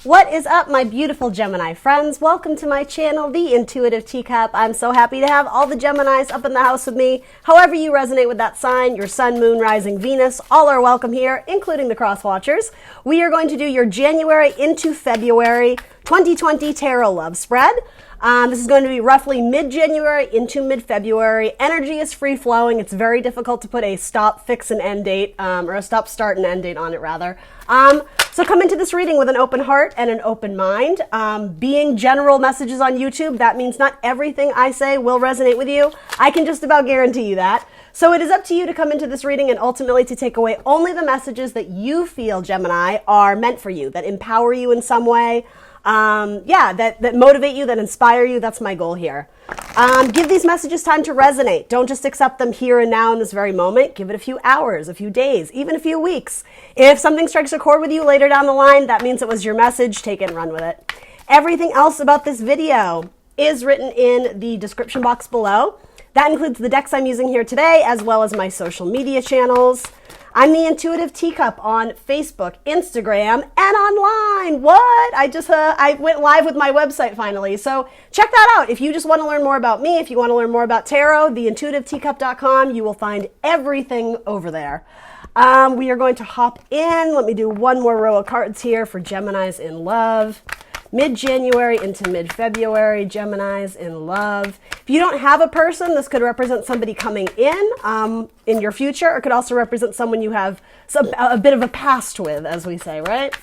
What is up, my beautiful Gemini friends? Welcome to my channel, The Intuitive Teacup. I'm so happy to have all the Geminis up in the house with me. However you resonate with that sign, your sun, moon, rising, Venus, all are welcome here, including the cross watchers. We are going to do your January into February 2020 Tarot Love Spread. This is going to be roughly mid-January into mid-February. Energy is free-flowing. It's very difficult to put a stop, fix, and end date, or a stop, start, and end date on it, rather. So come into this reading with an open heart and an open mind. Being general messages on YouTube, that means not everything I say will resonate with you. I can just about guarantee you that. So it is up to you to come into this reading and ultimately to take away only the messages that you feel, Gemini, are meant for you, that empower you in some way. That motivate you, that inspire you. That's my goal here. Give these messages time to resonate. Don't just accept them here and now in this very moment. Give it a few hours, a few days, even a few weeks. If something strikes a chord with you later down the line, that means it was your message. Take it and run with it. Everything else about this video is written in the description box below. That includes the decks I'm using here today, as well as my social media channels. I'm the Intuitive Teacup on Facebook, Instagram, and online. What? I went live with my website finally. So check that out. If you just want to learn more about me, if you want to learn more about tarot, theintuitiveteacup.com, you will find everything over there. We are going to hop in. Let me do one more row of cards here for Geminis in love. Mid-January into mid-February, Geminis in love. If you don't have a person, this could represent somebody coming in your future, or could also represent someone you have a bit of a past with, as we say, right?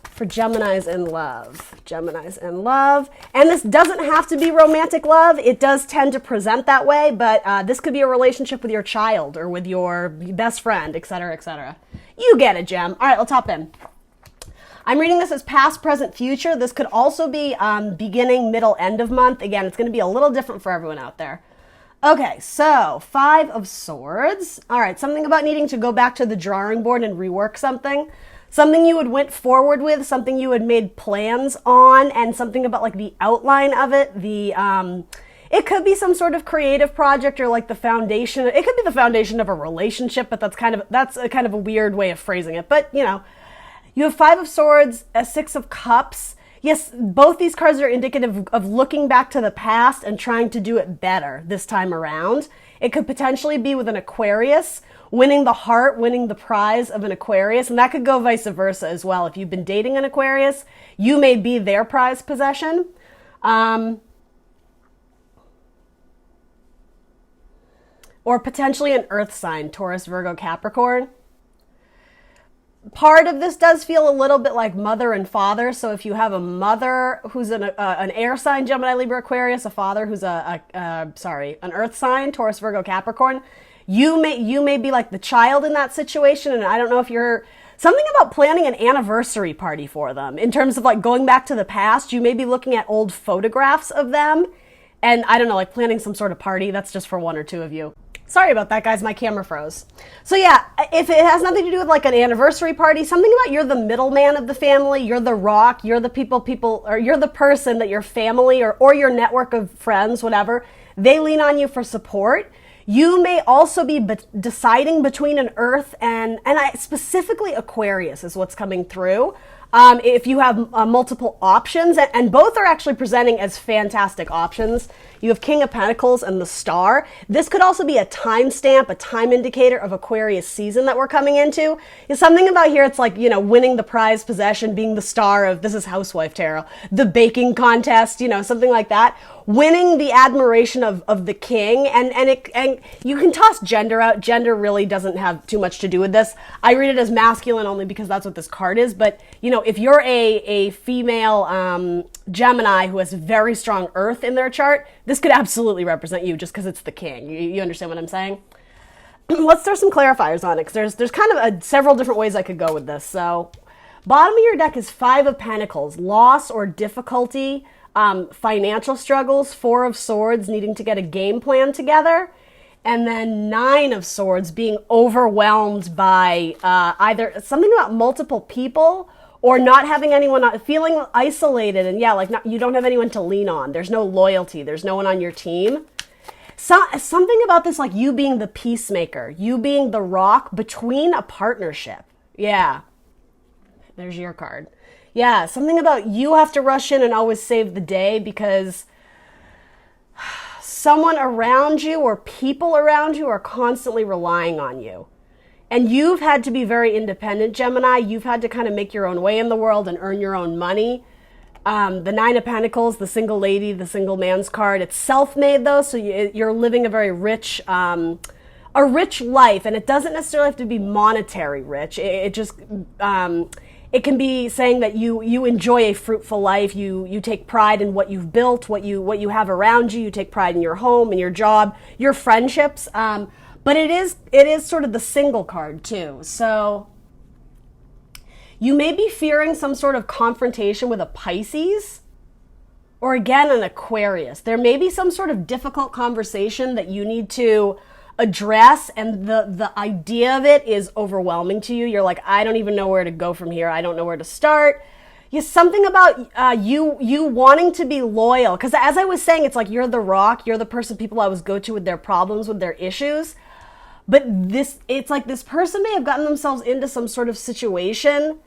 For Geminis in love. Geminis in love. And this doesn't have to be romantic love. It does tend to present that way, but this could be a relationship with your child or with your best friend, etc., etc. You get it, Gem. All right, let's hop in. I'm reading this as past, present, future. This could also be beginning, middle, end of month. Again, it's going to be a little different for everyone out there. Okay, so 5 of Swords. All right, something about needing to go back to the drawing board and rework something. Something you had went forward with, something you had made plans on, and something about like the outline of it. It could be some sort of creative project or like the foundation. It could be the foundation of a relationship, but that's a kind of a weird way of phrasing it. But, you know, you have 5 of Swords, a 6 of Cups. Yes, both these cards are indicative of looking back to the past and trying to do it better this time around. It could potentially be with an Aquarius, winning the heart, winning the prize of an Aquarius. And that could go vice versa as well. If you've been dating an Aquarius, you may be their prize possession. Or potentially an earth sign, Taurus, Virgo, Capricorn. Part of this does feel a little bit like mother and father. So if you have a mother who's an air sign, Gemini, Libra, Aquarius, a father who's an earth sign, Taurus, Virgo, Capricorn, you may be like the child in that situation. And I don't know if you're something about planning an anniversary party for them in terms of like going back to the past. You may be looking at old photographs of them. And I don't know, like planning some sort of party. That's just for 1 or 2 of you. Sorry about that, guys. My camera froze. So yeah, if it has nothing to do with like an anniversary party, something about you're the middleman of the family, you're the rock, you're the or you're the person that your family or your network of friends, whatever, they lean on you for support. You may also be deciding between an Earth and specifically Aquarius is what's coming through. If you have multiple options, and both are actually presenting as fantastic options. You have King of Pentacles and the Star. This could also be a timestamp, a time indicator of Aquarius season that we're coming into. There's something about here, it's like, you know, winning the prize possession, being the star of, this is Housewife Tarot, the baking contest, you know, something like that. Winning the admiration of the king, and you can toss gender out. Gender really doesn't have too much to do with this. I read it as masculine only because that's what this card is. But you know, if you're a female Gemini who has very strong Earth in their chart, this could absolutely represent you just because it's the king. You understand what I'm saying? Let's throw some clarifiers on it because there's kind of several different ways I could go with this. So, bottom of your deck is 5 of Pentacles, loss or difficulty. Financial struggles, 4 of Swords, needing to get a game plan together, and then 9 of Swords, being overwhelmed by either something about multiple people or not having anyone, feeling isolated, and yeah, like you don't have anyone to lean on. There's no loyalty. There's no one on your team. Something about this, like you being the peacemaker, you being the rock between a partnership. Yeah, there's your card. Yeah, something about you have to rush in and always save the day because someone around you or people around you are constantly relying on you. And you've had to be very independent, Gemini. You've had to kind of make your own way in the world and earn your own money. The Nine of Pentacles, the single lady, the single man's card. It's self-made though, so you're living a very rich, a rich life, and it doesn't necessarily have to be monetary rich. It just, it can be saying that you enjoy a fruitful life. You take pride in what you've built, what you have around you. You take pride in your home and your job, your friendships. But it is sort of the single card too. So you may be fearing some sort of confrontation with a Pisces or again an Aquarius. There may be some sort of difficult conversation that you need to address, and the idea of it is overwhelming to you. You're like, I don't even know where to go from here. I don't know where to start. Yes, something about you wanting to be loyal. Because as I was saying, it's like you're the rock. You're the person people always go to with their problems, with their issues. But it's like this person may have gotten themselves into some sort of situation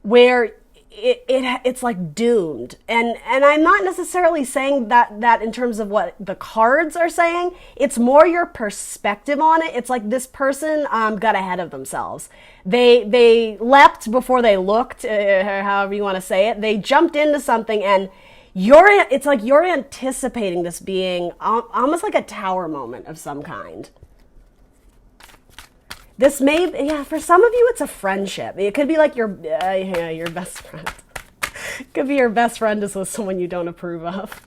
where it's like doomed. And I'm not necessarily saying that in terms of what the cards are saying. It's more your perspective on it. It's like this person got ahead of themselves. They leapt before they looked, however you want to say it. They jumped into something, and it's like you're anticipating this being almost like a tower moment of some kind. This may, for some of you, it's a friendship. It could be like your best friend. It could be your best friend is with someone you don't approve of.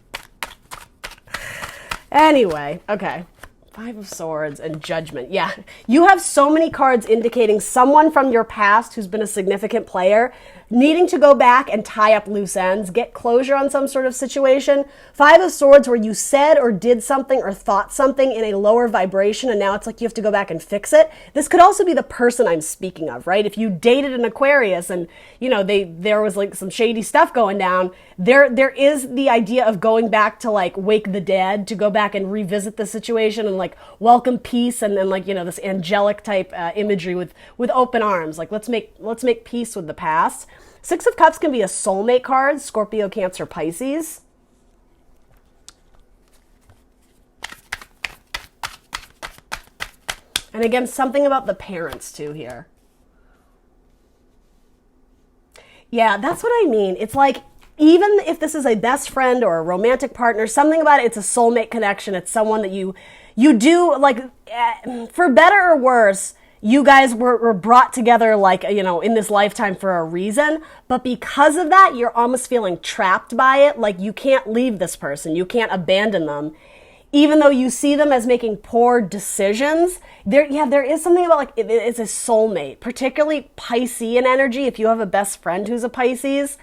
Anyway, okay. Five of Swords and Judgment. Yeah, you have so many cards indicating someone from your past who's been a significant player needing to go back and tie up loose ends, get closure on some sort of situation. Five of Swords where you said or did something or thought something in a lower vibration, and now it's like you have to go back and fix it. This could also be the person I'm speaking of, right? If you dated an Aquarius and, there was like some shady stuff going down, there is the idea of going back to like wake the dead, to go back and revisit the situation and like welcome peace, and then like, this angelic type imagery with open arms. Like let's make peace with the past. Six of Cups can be a soulmate card, Scorpio, Cancer, Pisces. And again, something about the parents too here. Yeah, that's what I mean. It's like, even if this is a best friend or a romantic partner, something about it, it's a soulmate connection. It's someone that you do, like, for better or worse, you guys were brought together, like, in this lifetime for a reason. But because of that, you're almost feeling trapped by it. Like, you can't leave this person. You can't abandon them. Even though you see them as making poor decisions, there is something about, like, it's a soulmate, particularly Piscean energy. If you have a best friend who's a Pisces,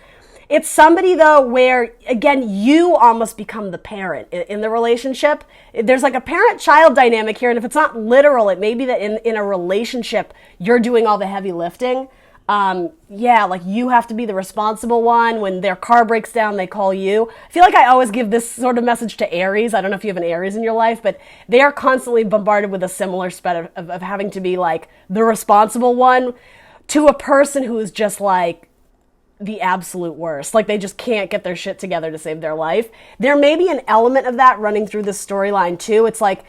it's somebody, though, where, again, you almost become the parent in the relationship. There's like a parent-child dynamic here, and if it's not literal, it may be that in a relationship, you're doing all the heavy lifting. Like you have to be the responsible one. When their car breaks down, they call you. I feel like I always give this sort of message to Aries. I don't know if you have an Aries in your life, but they are constantly bombarded with a similar spread of having to be like the responsible one to a person who is just like the absolute worst. Like they just can't get their shit together to save their life. There may be an element of that running through this storyline too. It's like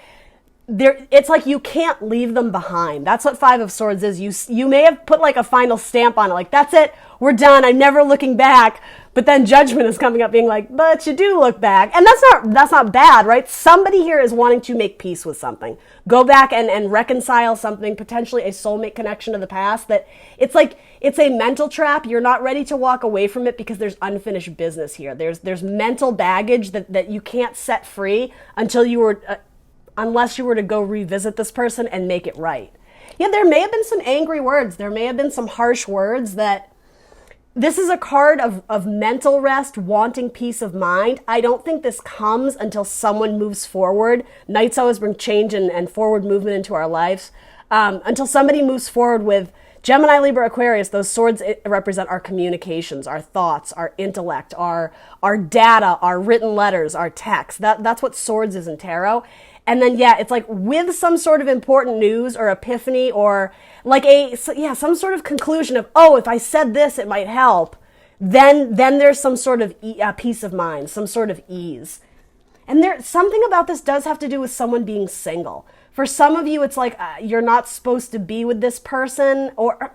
you can't leave them behind. That's what Five of Swords is. You may have put like a final stamp on it, like that's it, we're done, I'm never looking back. But then Judgment is coming up being like, but you do look back. And that's not bad, right? Somebody here is wanting to make peace with something. Go back and reconcile something, potentially a soulmate connection to the past, that it's like, it's a mental trap. You're not ready to walk away from it because there's unfinished business here. There's mental baggage that you can't set free until unless you were to go revisit this person and make it right. Yeah, there may have been some angry words. There may have been some harsh words that this is a card of mental rest, wanting peace of mind. I don't think this comes until someone moves forward. Knights always bring change and forward movement into our lives. Until somebody moves forward with Gemini, Libra, Aquarius, those swords represent our communications, our thoughts, our intellect, our data, our written letters, our text. That's what swords is in tarot. And then, it's like with some sort of important news or epiphany or like some sort of conclusion of, oh, if I said this, it might help. then there's some sort of peace of mind, some sort of ease. And there, something about this does have to do with someone being single. For some of you, it's like you're not supposed to be with this person, or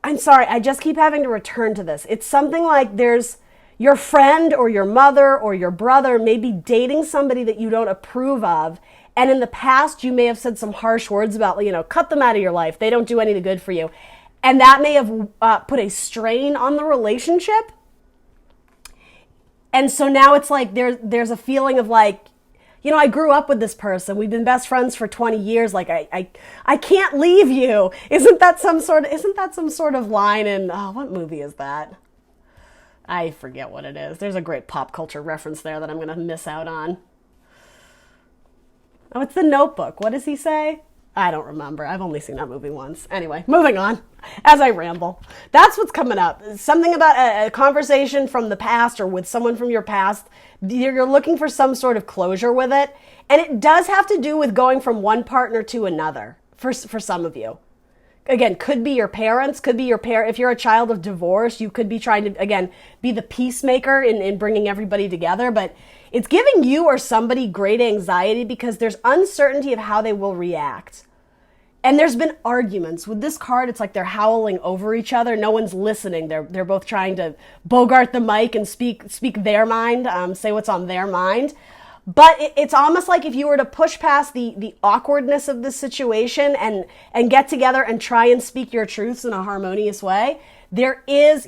I'm sorry, I just keep having to return to this. It's something like there's your friend or your mother or your brother may be dating somebody that you don't approve of. And in the past, you may have said some harsh words about, cut them out of your life. They don't do anything good for you. And that may have put a strain on the relationship. And so now it's like there's a feeling of like, I grew up with this person. We've been best friends for 20 years. Like I can't leave you. Isn't that some sort of line in what movie is that? I forget what it is. There's a great pop culture reference there that I'm going to miss out on. Oh, it's The Notebook. What does he say? I don't remember. I've only seen that movie once. Anyway, moving on as I ramble. That's what's coming up. Something about a conversation from the past or with someone from your past. You're looking for some sort of closure with it. And it does have to do with going from one partner to another for some of you. Again, could be your parents, could be your parent. If you're a child of divorce, you could be trying to, again, be the peacemaker in bringing everybody together. But it's giving you or somebody great anxiety because there's uncertainty of how they will react. And there's been arguments. With this card, it's like they're howling over each other. No one's listening. They're both trying to bogart the mic and speak their mind, say what's on their mind. But it's almost like if you were to push past the awkwardness of this situation and get together and try and speak your truths in a harmonious way, there is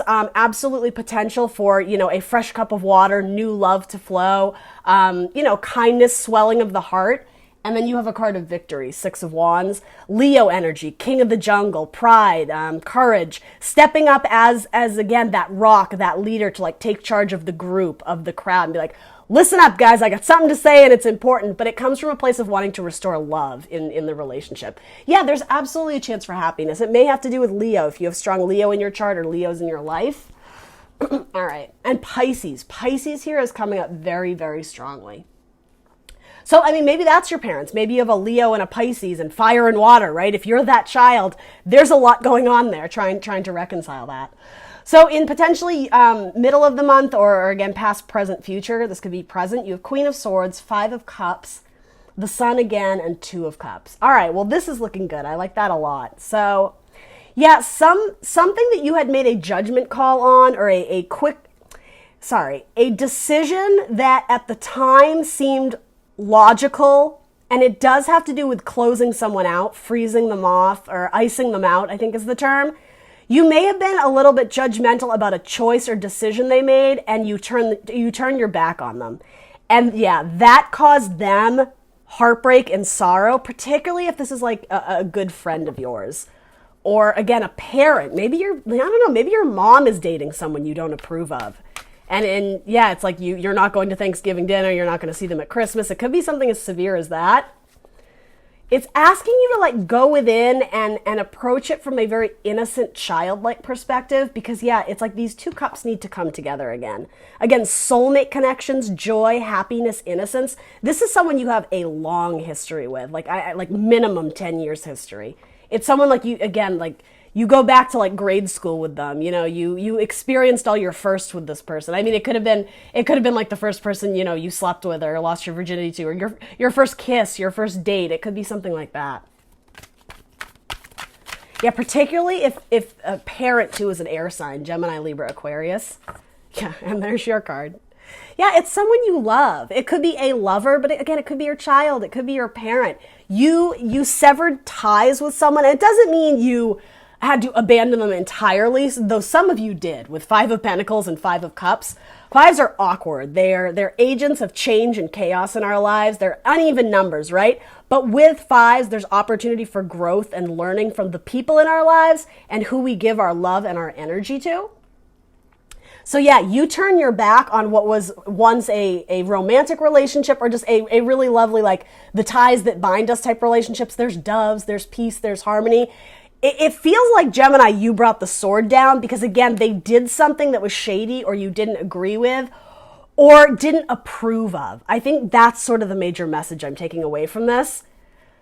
absolutely potential for, a fresh cup of water, new love to flow, kindness, swelling of the heart. And then you have a card of victory, Six of Wands, Leo energy, King of the Jungle, pride, courage, stepping up as again, that rock, that leader to like take charge of the group, of the crowd and be like, listen up, guys, I got something to say and it's important. But it comes from a place of wanting to restore love in the relationship. Yeah, there's absolutely a chance for happiness. It may have to do with Leo, if you have strong Leo in your chart or Leos in your life. All right, and Pisces. Pisces here is coming up very, very strongly. So, maybe that's your parents. Maybe you have a Leo and a Pisces and fire and water, right? If you're that child, there's a lot going on there trying to reconcile that. So in potentially middle of the month or again, past, present, future, this could be present, you have Queen of Swords, Five of Cups, the Sun again, and Two of Cups. All right, well, this is looking good. I like that a lot. So yeah, something that you had made a judgment call on or a decision that at the time seemed logical, and it does have to do with closing someone out, freezing them off, or icing them out, I think is the term. You may have been a little bit judgmental about a choice or decision they made, and you turn your back on them. And yeah, that caused them heartbreak and sorrow, particularly if this is like a good friend of yours. Or again, a parent. Maybe your mom is dating someone you don't approve of. And yeah, it's like you're not going to Thanksgiving dinner, you're not going to see them at Christmas. It could be something as severe as that. It's asking you to like go within and approach it from a very innocent, childlike perspective because yeah, it's like these two cups need to come together again. Again, soulmate connections, joy, happiness, innocence. This is someone you have a long history with, like minimum 10 years history. It's someone like you, again, like you go back to like grade school with them, you experienced all your firsts with this person. It could have been like the first person, you slept with or lost your virginity to, or your first kiss, your first date. It could be something like that. Yeah, particularly if a parent too is an air sign, Gemini, Libra, Aquarius. Yeah, and there's your card. Yeah, it's someone you love. It could be a lover, but again, it could be your child. It could be your parent. You severed ties with someone. It doesn't mean you had to abandon them entirely, though some of you did with Five of Pentacles and Five of Cups. Fives are awkward. They're agents of change and chaos in our lives. They're uneven numbers, right? But with fives, there's opportunity for growth and learning from the people in our lives and who we give our love and our energy to. So yeah, you turn your back on what was once a romantic relationship or just a really lovely, like the ties that bind us type relationships. There's doves, there's peace, there's harmony. It feels like, Gemini, you brought the sword down because, again, they did something that was shady or you didn't agree with or didn't approve of. I think that's sort of the major message I'm taking away from this.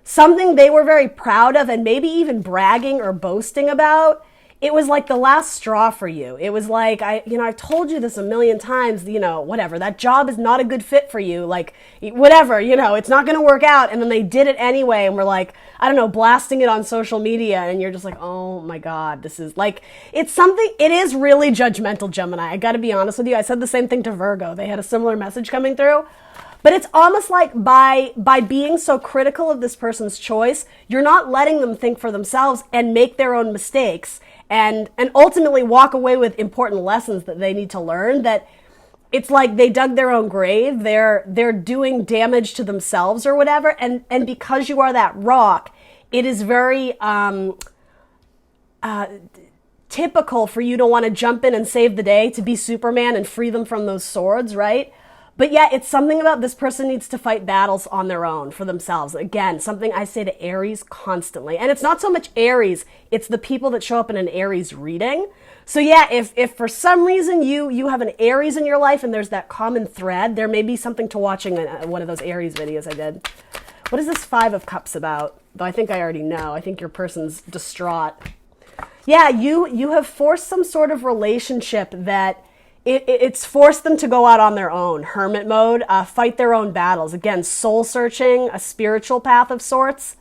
Something they were very proud of and maybe even bragging or boasting about it was like the last straw for you. It was like, I've told you this a million times, whatever, that job is not a good fit for you. Like, whatever, it's not going to work out. And then they did it anyway. And we're like, I don't know, blasting it on social media. And you're just like, oh my God, this is like, it is really judgmental, Gemini. I got to be honest with you. I said the same thing to Virgo. They had a similar message coming through. But it's almost like by being so critical of this person's choice, you're not letting them think for themselves and make their own mistakes and ultimately walk away with important lessons that they need to learn. That it's like they dug their own grave. They're doing damage to themselves or whatever. And because you are that rock, it is very typical for you to want to jump in and save the day, to be Superman and free them from those swords, right? But yeah, it's something about this person needs to fight battles on their own for themselves. Again, something I say to Aries constantly. And it's not so much Aries, it's the people that show up in an Aries reading. So yeah, if for some reason you have an Aries in your life and there's that common thread, there may be something to watching one of those Aries videos I did. What is this 5 of Cups about? Though I think I already know. I think your person's distraught. Yeah, you have forced some sort of relationship that it's forced them to go out on their own, hermit mode, fight their own battles. Again, soul searching, a spiritual path of sorts.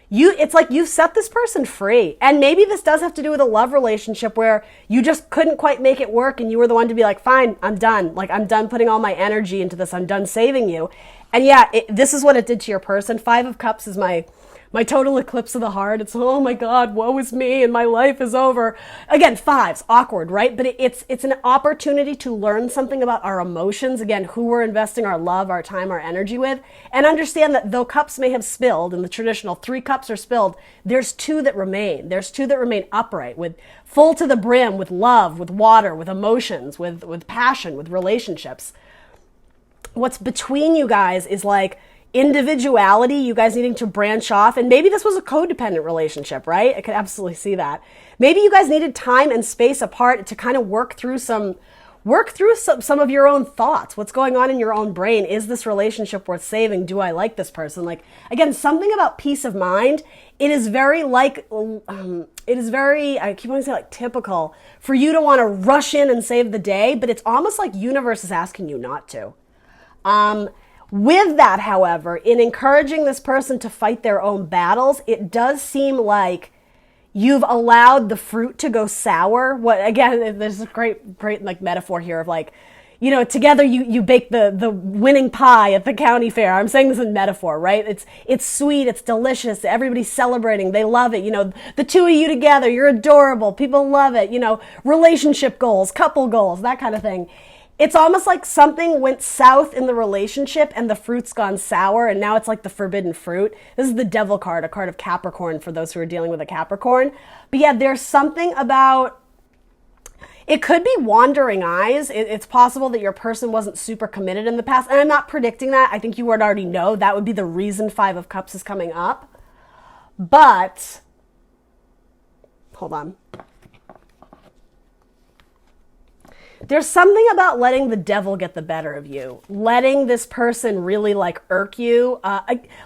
It's like you've set this person free. And maybe this does have to do with a love relationship where you just couldn't quite make it work and you were the one to be like, fine, I'm done. Like, I'm done putting all my energy into this. I'm done saving you. And yeah, this is what it did to your person. 5 of Cups is my total eclipse of the heart. It's, oh my God, woe is me and my life is over. Again, 5s, awkward, right? But it's an opportunity to learn something about our emotions. Again, who we're investing our love, our time, our energy with. And understand that though cups may have spilled, in the traditional 3 cups are spilled, there's 2 that remain. There's 2 that remain upright, with full to the brim, with love, with water, with emotions, with passion, with relationships. What's between you guys is like individuality, you guys needing to branch off. And maybe this was a codependent relationship, right? I could absolutely see that. Maybe you guys needed time and space apart to kind of work through some of your own thoughts. What's going on in your own brain? Is this relationship worth saving? Do I like this person? Like, again, something about peace of mind. It is very I keep wanting to say like typical for you to want to rush in and save the day, but it's almost like universe is asking you not to. With that, however, in encouraging this person to fight their own battles, it does seem like you've allowed the fruit to go sour. What, again, there's a great like metaphor here of like, together you bake the winning pie at the county fair. I'm saying this in metaphor, right? It's sweet, it's delicious, everybody's celebrating, they love it. The 2 of you together, you're adorable, people love it. Relationship goals, couple goals, that kind of thing. It's almost like something went south in the relationship and the fruit's gone sour, and now it's like the forbidden fruit. This is the Devil card, a card of Capricorn for those who are dealing with a Capricorn. But yeah, there's something about, it could be wandering eyes. It's possible that your person wasn't super committed in the past, and I'm not predicting that. I think you would already know that would be the reason 5 of Cups is coming up. But, hold on. There's something about letting the devil get the better of you, letting this person really like irk you,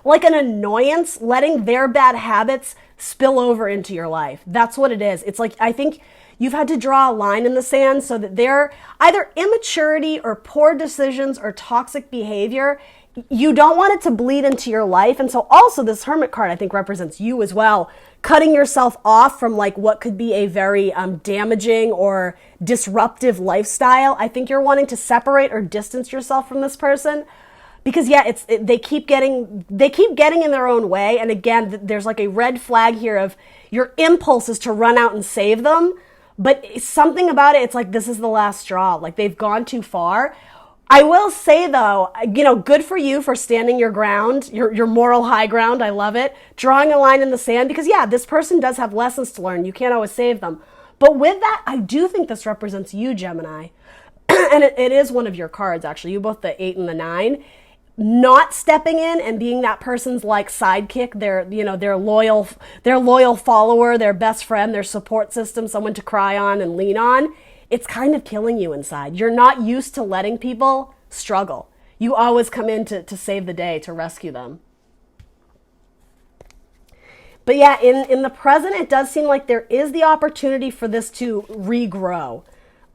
like an annoyance, letting their bad habits spill over into your life. That's what it is. It's like, I think you've had to draw a line in the sand so that they're either immaturity or poor decisions or toxic behavior. You don't want it to bleed into your life. And so also this Hermit card, I think, represents you as well, cutting yourself off from like what could be a very damaging or disruptive lifestyle. I think you're wanting to separate or distance yourself from this person because they keep getting in their own way. And again, there's like a red flag here of your impulse is to run out and save them. But something about it, it's like, this is the last straw. Like they've gone too far. I will say though, good for you for standing your ground, your moral high ground. I love it. Drawing a line in the sand because this person does have lessons to learn. You can't always save them. But with that, I do think this represents you, Gemini. And it is one of your cards, actually. You both the 8 and the 9. Not stepping in and being that person's like sidekick, their loyal follower, their best friend, their support system, someone to cry on and lean on. It's kind of killing you inside. You're not used to letting people struggle. You always come in to save the day, to rescue them. But yeah, in the present, it does seem like there is the opportunity for this to regrow.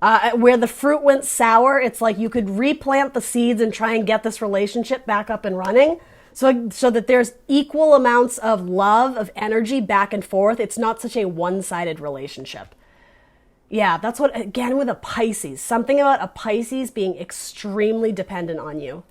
Where the fruit went sour, it's like you could replant the seeds and try and get this relationship back up and running. So that there's equal amounts of love, of energy back and forth. It's not such a one-sided relationship. Yeah, that's what, again, with a Pisces. Something about a Pisces being extremely dependent on you.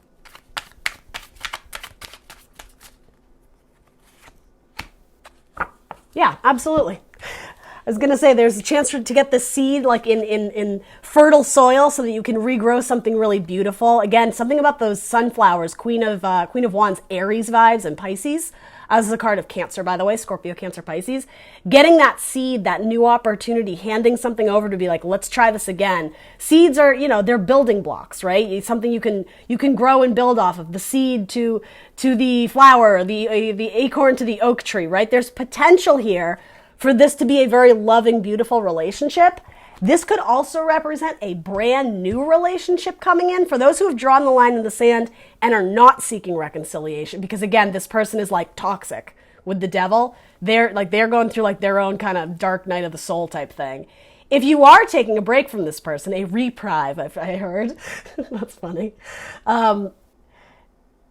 Yeah, absolutely. I was going to say there's a chance to get the seed like in fertile soil so that you can regrow something really beautiful. Again, something about those sunflowers, Queen of Wands, Aries vibes, and Pisces. This is a card of Cancer, by the way, Scorpio, Cancer, Pisces. Getting that seed, that new opportunity, handing something over to be like, let's try this again. Seeds are, they're building blocks, right? It's something you can grow and build off of. The seed to the flower, the acorn to the oak tree, right? There's potential here for this to be a very loving, beautiful relationship. This could also represent a brand new relationship coming in for those who have drawn the line in the sand and are not seeking reconciliation. Because again, this person is like toxic with the devil. They're going through like their own kind of dark night of the soul type thing. If you are taking a break from this person, a reprieve, I heard, that's funny.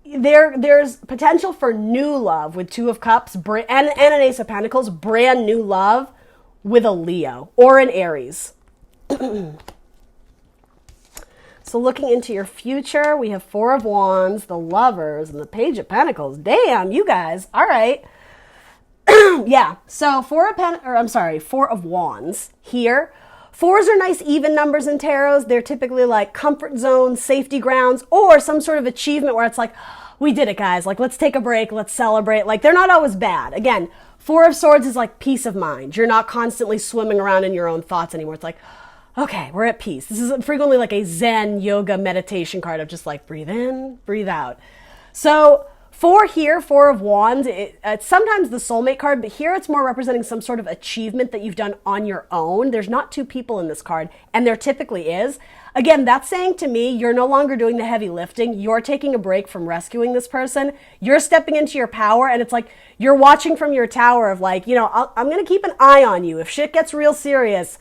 There's potential for new love with Two of Cups and an Ace of Pentacles, brand new love with a Leo or an Aries. So looking into your future, we have Four of Wands, the Lovers, and the Page of Pentacles. Damn, you guys. All right. Yeah. So Four of Wands here. Fours are nice even numbers in tarots. They're typically like comfort zones, safety grounds, or some sort of achievement where it's like, we did it, guys. Like, let's take a break. Let's celebrate. Like, they're not always bad. Again, Four of Swords is like peace of mind. You're not constantly swimming around in your own thoughts anymore. It's like, okay, we're at peace. This is frequently like a Zen yoga meditation card of just like breathe in, breathe out. So Four here, Four of Wands, it's sometimes the soulmate card, but here it's more representing some sort of achievement that you've done on your own. There's not two people in this card, and there typically is. Again, that's saying to me, you're no longer doing the heavy lifting. You're taking a break from rescuing this person. You're stepping into your power, and it's like you're watching from your tower of like, I'm going to keep an eye on you. If shit gets real serious,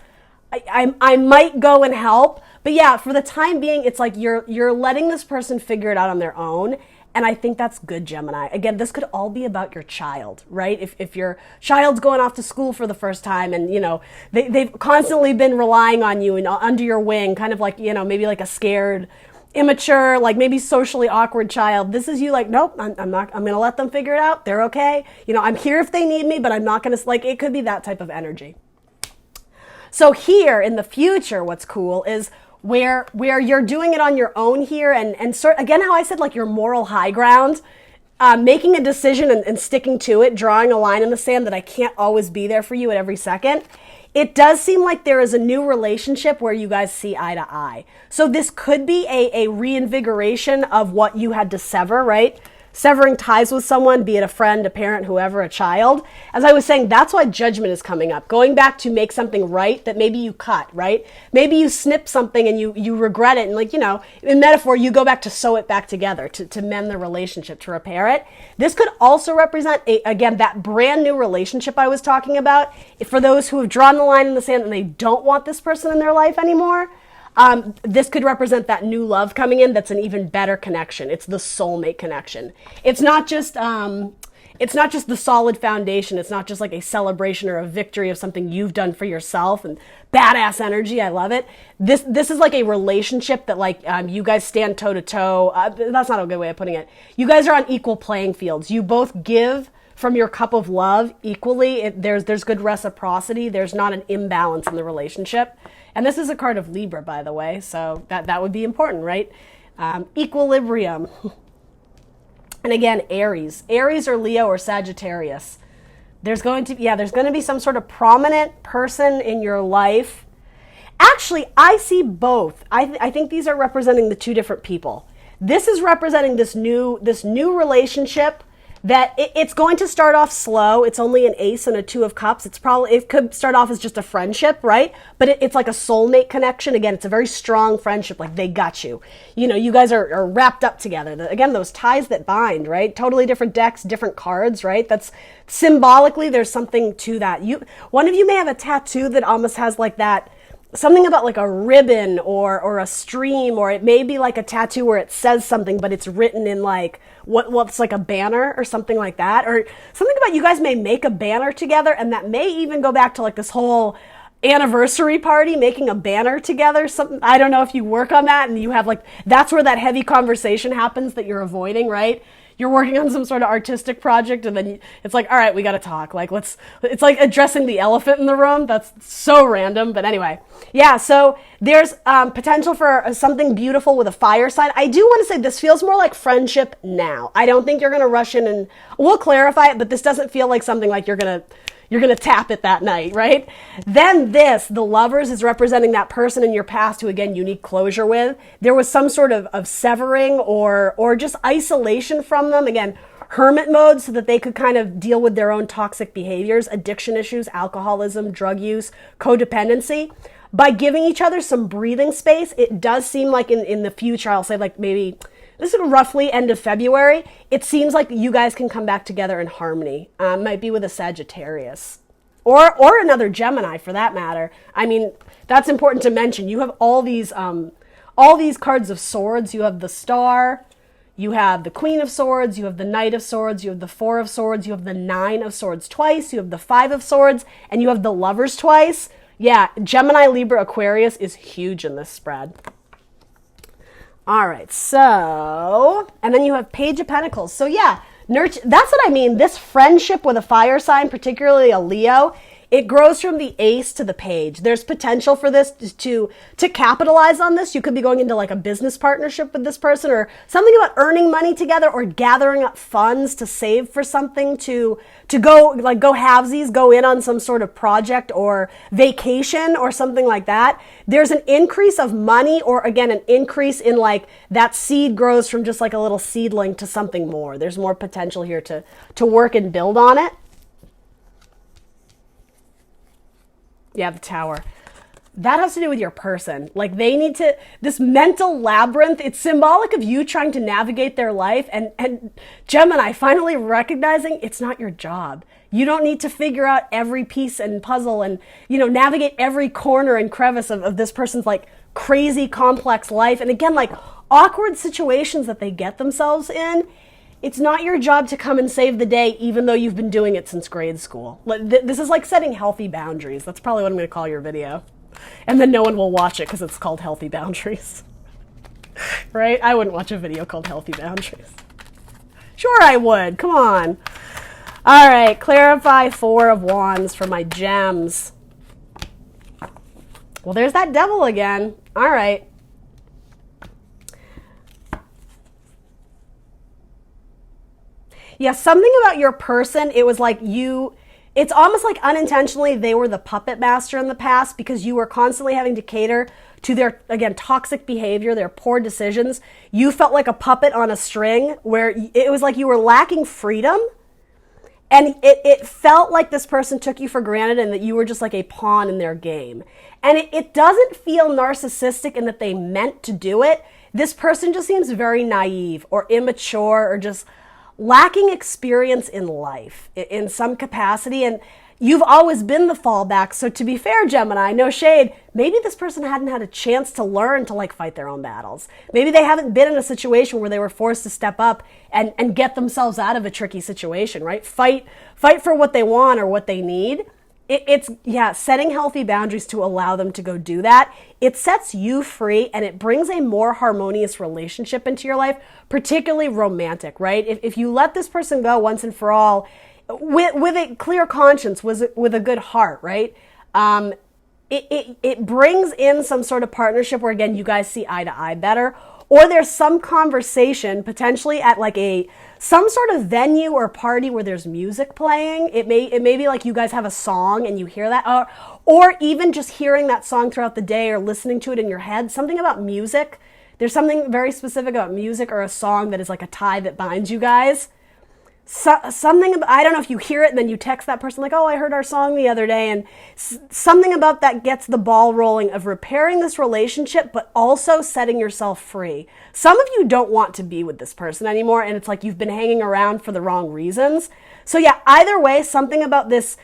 I might go and help. But yeah, for the time being, it's like you're letting this person figure it out on their own. And I think that's good, Gemini. Again, this could all be about your child, right? If your child's going off to school for the first time and, they've constantly been relying on you and under your wing, kind of like, maybe like a scared, immature, like maybe socially awkward child. This is you like, nope, I'm going to let them figure it out. They're okay. I'm here if they need me, but I'm not going to, like, it could be that type of energy. So here in the future, what's cool is where you're doing it on your own here and sort again how I said like your moral high ground, making a decision and sticking to it, drawing a line in the sand that I can't always be there for you at every second. It does seem like there is a new relationship where you guys see eye to eye. So this could be a reinvigoration of what you had to sever, right? Severing ties with someone, be it a friend, a parent, whoever, a child. As I was saying, that's why Judgment is coming up. Going back to make something right that maybe you cut, right? Maybe you snip something and you regret it. And like, in metaphor, you go back to sew it back together, to mend the relationship, to repair it. This could also represent, again, that brand new relationship I was talking about. For those who have drawn the line in the sand and they don't want this person in their life anymore, this could represent that new love coming in. That's an even better connection. It's the soulmate connection. It's not just the solid foundation. It's not just like a celebration or a victory of something you've done for yourself and badass energy. I love it. This is like a relationship that like you guys stand toe to toe. That's not a good way of putting it. You guys are on equal playing fields. You both give from your cup of love equally. There's good reciprocity. There's not an imbalance in the relationship. And this is a card of Libra, by the way, so that would be important, right? Equilibrium. And again, Aries. Aries or Leo or Sagittarius. There's going to be some sort of prominent person in your life. Actually, I see both. I think these are representing the two different people. This is representing this new relationship that it's going to start off slow. It's only an ace and a 2 of cups. It could start off as just a friendship, right? But it's like a soulmate connection. Again, it's a very strong friendship. Like they got you. You know, you guys are wrapped up together. Again, those ties that bind, right? Totally different decks, different cards, right? That's symbolically, there's something to that. One of you may have a tattoo that almost has like that, something about like a ribbon or a stream, or it may be like a tattoo where it says something, but it's written in like what's like a banner or something like that, or something about you guys may make a banner together, and that may even go back to like this whole anniversary party, making a banner together. Something, I don't know if you work on that and you have like, that's where that heavy conversation happens that you're avoiding, right? You're working on some sort of artistic project, and then it's like, all right, we got to talk. Like, it's like addressing the elephant in the room. That's so random. But anyway, yeah, so there's potential for something beautiful with a fire sign. I do want to say this feels more like friendship now. I don't think you're going to rush in, and we'll clarify it, but this doesn't feel like something like you're going to tap it that night, right? Then the lovers, is representing that person in your past who, again, you need closure with. There was some sort of severing or just isolation from them. Again, hermit mode, so that they could kind of deal with their own toxic behaviors, addiction issues, alcoholism, drug use, codependency. By giving each other some breathing space, it does seem like in the future, I'll say like maybe this is roughly end of February, it seems like you guys can come back together in harmony. Might be with a Sagittarius. Or another Gemini, for that matter. I mean, that's important to mention. You have all these cards of swords. You have the Star, you have the Queen of Swords, you have the Knight of Swords, you have the 4 of Swords, you have the 9 of Swords twice, you have the 5 of Swords, and you have the Lovers twice. Yeah, Gemini, Libra, Aquarius is huge in this spread. All right, so, and then you have Page of Pentacles. So yeah, that's what I mean. This friendship with a fire sign, particularly a Leo, it grows from the ace to the page. There's potential for this to capitalize on this. You could be going into like a business partnership with this person, or something about earning money together, or gathering up funds to save for something, to go halvesies, go in on some sort of project or vacation or something like that. There's an increase of money, or again, an increase in like that seed grows from just like a little seedling to something more. There's more potential here to work and build on it. Yeah, the Tower. That has to do with your person. Like they need to, this mental labyrinth, it's symbolic of you trying to navigate their life, and Gemini finally recognizing it's not your job. You don't need to figure out every piece and puzzle and, navigate every corner and crevice of this person's like crazy complex life. And again, like awkward situations that they get themselves in. It's not your job to come and save the day, even though you've been doing it since grade school. This is like setting healthy boundaries. That's probably what I'm going to call your video. And then no one will watch it because it's called Healthy Boundaries. Right? I wouldn't watch a video called Healthy Boundaries. Sure I would. Come on. All right. Clarify 4 of Wands for my gems. Well, there's that devil again. All right. Yeah, something about your person, it was like it's almost like unintentionally they were the puppet master in the past, because you were constantly having to cater to their, again, toxic behavior, their poor decisions. You felt like a puppet on a string, where it was like you were lacking freedom, and it felt like this person took you for granted and that you were just like a pawn in their game. And it doesn't feel narcissistic in that they meant to do it. This person just seems very naive or immature, or just lacking experience in life in some capacity. And you've always been the fallback. So to be fair, Gemini, no shade, maybe this person hadn't had a chance to learn to like fight their own battles. Maybe they haven't been in a situation where they were forced to step up and get themselves out of a tricky situation, right? Fight for what they want or what they need. It's setting healthy boundaries to allow them to go do that. It sets you free, and it brings a more harmonious relationship into your life, particularly romantic, right? If you let this person go once and for all, with a clear conscience, with a good heart, right? It brings in some sort of partnership where, again, you guys see eye to eye better, or there's some conversation potentially at like some sort of venue or party where there's music playing. It may be like you guys have a song and you hear that, or even just hearing that song throughout the day or listening to it in your head. Something about music. There's something very specific about music or a song that is like a tie that binds you guys. something about, I don't know if you hear it and then you text that person like, oh, I heard our song the other day, and something about that gets the ball rolling of repairing this relationship, but also setting yourself free. Some of you don't want to be with this person anymore, and it's like you've been hanging around for the wrong reasons. So yeah, either way, something about this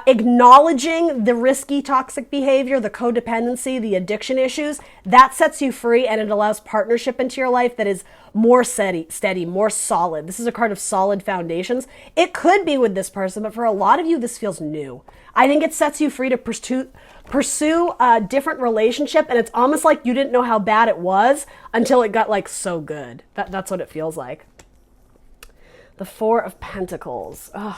acknowledging the risky toxic behavior, the codependency, the addiction issues, that sets you free, and it allows partnership into your life that is more steady, more solid. This is a card of solid foundations. It could be with this person, but for a lot of you, this feels new. I think it sets you free to pursue a different relationship, and it's almost like you didn't know how bad it was until it got like so good. That's what it feels like. The Four of Pentacles. Ugh.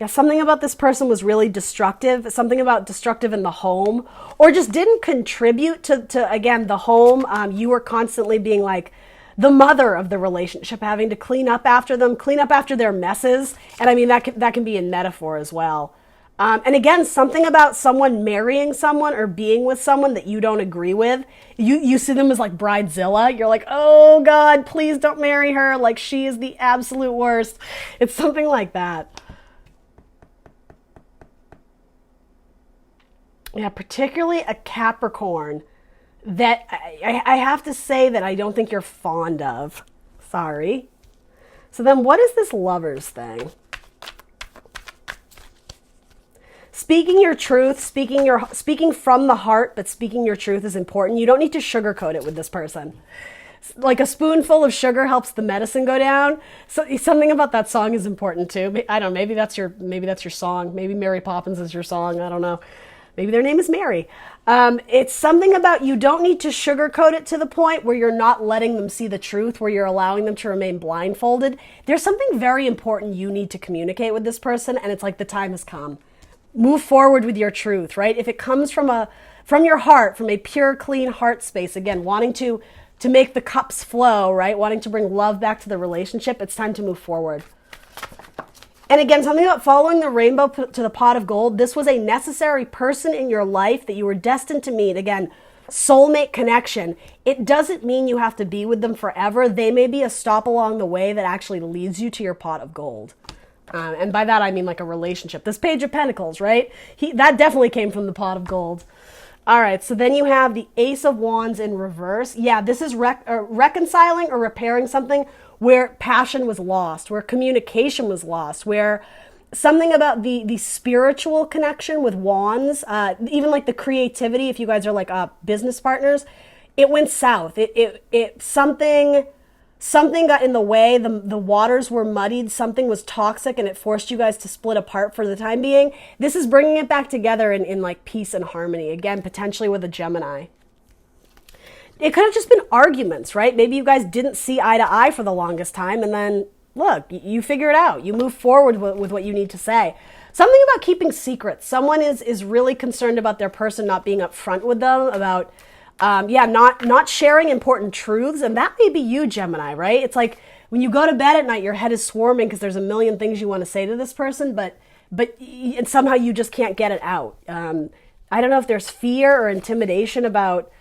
Yeah, something about this person was really destructive, something about destructive in the home, or just didn't contribute to again, the home. You were constantly being like the mother of the relationship, having to clean up after them, clean up after their messes. And I mean, that can be in metaphor as well. And again, something about someone marrying someone or being with someone that you don't agree with. You see them as like bridezilla. You're like, oh God, please don't marry her. Like, she is the absolute worst. It's something like that. Yeah, particularly a Capricorn that I have to say that I don't think you're fond of. Sorry. So then what is this Lovers thing? Speaking your truth, speaking from the heart, but speaking your truth is important. You don't need to sugarcoat it with this person. Like a spoonful of sugar helps the medicine go down. So something about that song is important too. I don't know, maybe that's your song. Maybe Mary Poppins is your song. I don't know. Maybe their name is Mary. It's something about you don't need to sugarcoat it to the point where you're not letting them see the truth, where you're allowing them to remain blindfolded. There's something very important you need to communicate with this person, and it's like the time has come. Move forward with your truth, right? If it comes from your heart, from a pure, clean heart space, again, wanting to make the cups flow, right? Wanting to bring love back to the relationship, it's time to move forward. And again, something about following the rainbow to the pot of gold. This was a necessary person in your life that you were destined to meet. Again, soulmate connection. It doesn't mean you have to be with them forever. They may be a stop along the way that actually leads you to your pot of gold. And by that, I mean like a relationship. This Page of Pentacles, right? That definitely came from the pot of gold. All right, so then you have the Ace of Wands in reverse. Yeah, this is reconciling or repairing something where passion was lost, where communication was lost, where something about the spiritual connection with wands, even like the creativity, if you guys are like business partners, it went south. Something got in the way, the waters were muddied, something was toxic, and it forced you guys to split apart for the time being. This is bringing it back together in like peace and harmony, again, potentially with a Gemini. It could have just been arguments, right? Maybe you guys didn't see eye to eye for the longest time, and then, look, you figure it out. You move forward with what you need to say. Something about keeping secrets. Someone is really concerned about their person not being upfront with them, about, not sharing important truths, and that may be you, Gemini, right? It's like when you go to bed at night, your head is swarming because there's a million things you want to say to this person, but somehow you just can't get it out. I don't know if there's fear or intimidation about,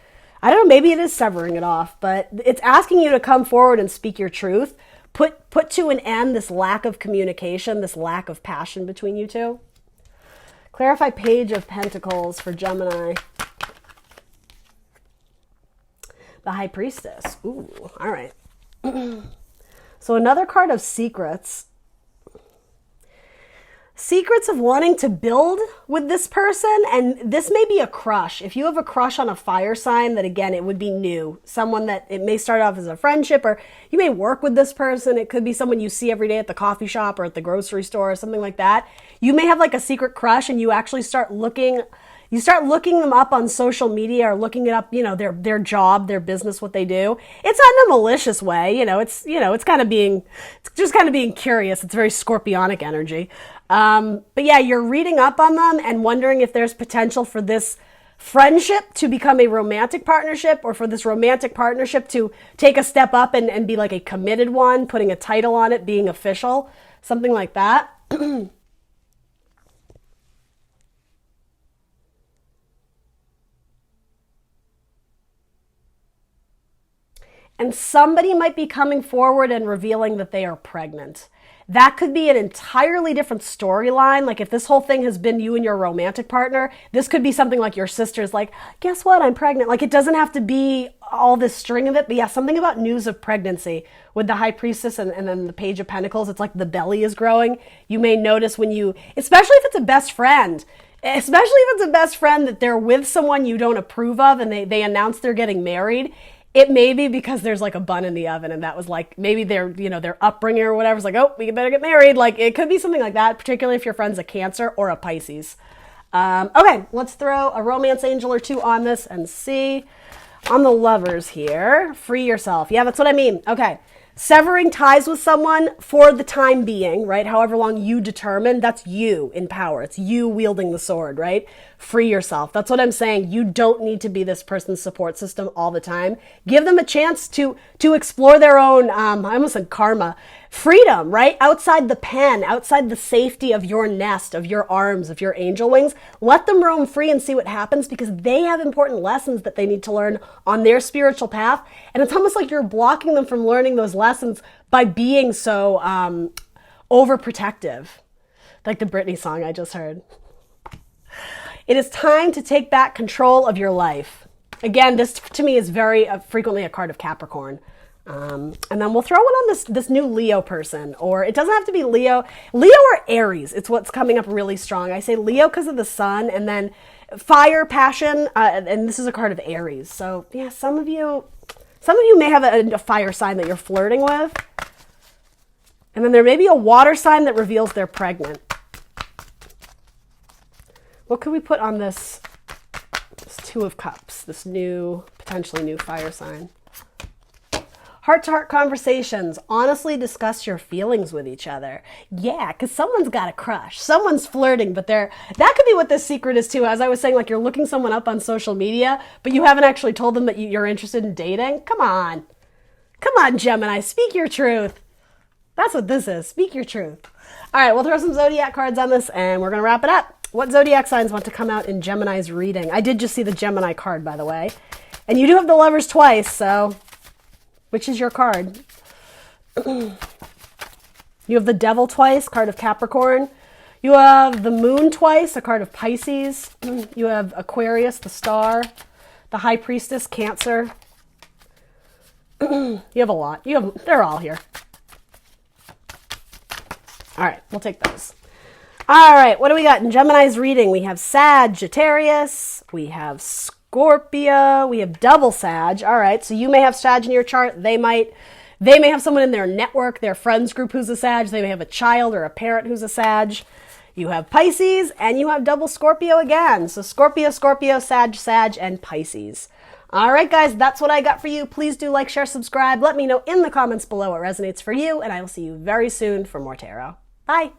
I don't know, maybe it is severing it off, but it's asking you to come forward and speak your truth. Put to an end this lack of communication, this lack of passion between you two. Clarify Page of Pentacles for Gemini. The High Priestess. Ooh, all right. So another card of secrets. Secrets of wanting to build with this person, and this may be a crush. If you have a crush on a fire sign, that again, it would be new. Someone that it may start off as a friendship, or you may work with this person. It could be someone you see every day at the coffee shop or at the grocery store or something like that. You may have like a secret crush, and you actually start looking them up on social media, or looking it up, their job, their business, what they do. It's not in a malicious way, it's just kind of being curious. It's very scorpionic energy. But yeah, you're reading up on them and wondering if there's potential for this friendship to become a romantic partnership, or for this romantic partnership to take a step up and be like a committed one, putting a title on it, being official, something like that. and somebody might be coming forward and revealing that they are pregnant. That could be an entirely different storyline. Like if this whole thing has been you and your romantic partner, this could be something like your sister's like, guess what, I'm pregnant. Like it doesn't have to be all this string of it, but yeah, something about news of pregnancy with the High Priestess and then the Page of Pentacles. It's like the belly is growing. You may notice when you, especially if it's a best friend, that they're with someone you don't approve of and they announce they're getting married. It may be because there's like a bun in the oven and that was like, maybe their upbringing or whatever is like, oh, we better get married. Like it could be something like that, particularly if your friend's a Cancer or a Pisces. Okay, let's throw a romance angel or two on this and see. On the Lovers here, free yourself. Yeah, that's what I mean. Okay. Severing ties with someone for the time being, right? However long you determine, that's you in power. It's you wielding the sword, right? Free yourself. That's what I'm saying. You don't need to be this person's support system all the time. Give them a chance to explore their own, I almost said karma, freedom, right? Outside the pen, outside the safety of your nest, of your arms, of your angel wings. Let them roam free and see what happens because they have important lessons that they need to learn on their spiritual path. And it's almost like you're blocking them from learning those lessons by being so overprotective. Like the Britney song I just heard. It is time to take back control of your life. Again, this to me is very frequently a card of Capricorn. And then we'll throw it on this new Leo person, or it doesn't have to be Leo or Aries. It's what's coming up really strong. I say Leo because of the sun, and then fire, passion, and this is a card of Aries. So yeah, some of you may have a fire sign that you're flirting with, and then there may be a water sign that reveals they're pregnant. What could we put on this Two of Cups, this potentially new fire sign? Heart-to-heart conversations. Honestly discuss your feelings with each other. Yeah, because someone's got a crush. Someone's flirting, but that could be what this secret is too. As I was saying, like you're looking someone up on social media, but you haven't actually told them that you're interested in dating. Come on, Gemini, speak your truth. That's what this is. Speak your truth. All right, we'll throw some zodiac cards on this, and we're going to wrap it up. What zodiac signs want to come out in Gemini's reading? I did just see the Gemini card, by the way. And you do have the Lovers twice, so which is your card? You have the Devil twice, card of Capricorn. You have the Moon twice, a card of Pisces. You have Aquarius, the Star. The High Priestess, Cancer. You have a lot. They're all here. All right, we'll take those. All right, what do we got in Gemini's reading? We have Sagittarius, we have Scorpio, we have double Sag. All right, so you may have Sag in your chart. They may have someone in their network, their friends group who's a Sag. They may have a child or a parent who's a Sag. You have Pisces, and you have double Scorpio again. So Scorpio, Sag, and Pisces. All right, guys, that's what I got for you. Please do like, share, subscribe. Let me know in the comments below what resonates for you, and I will see you very soon for more tarot. Bye.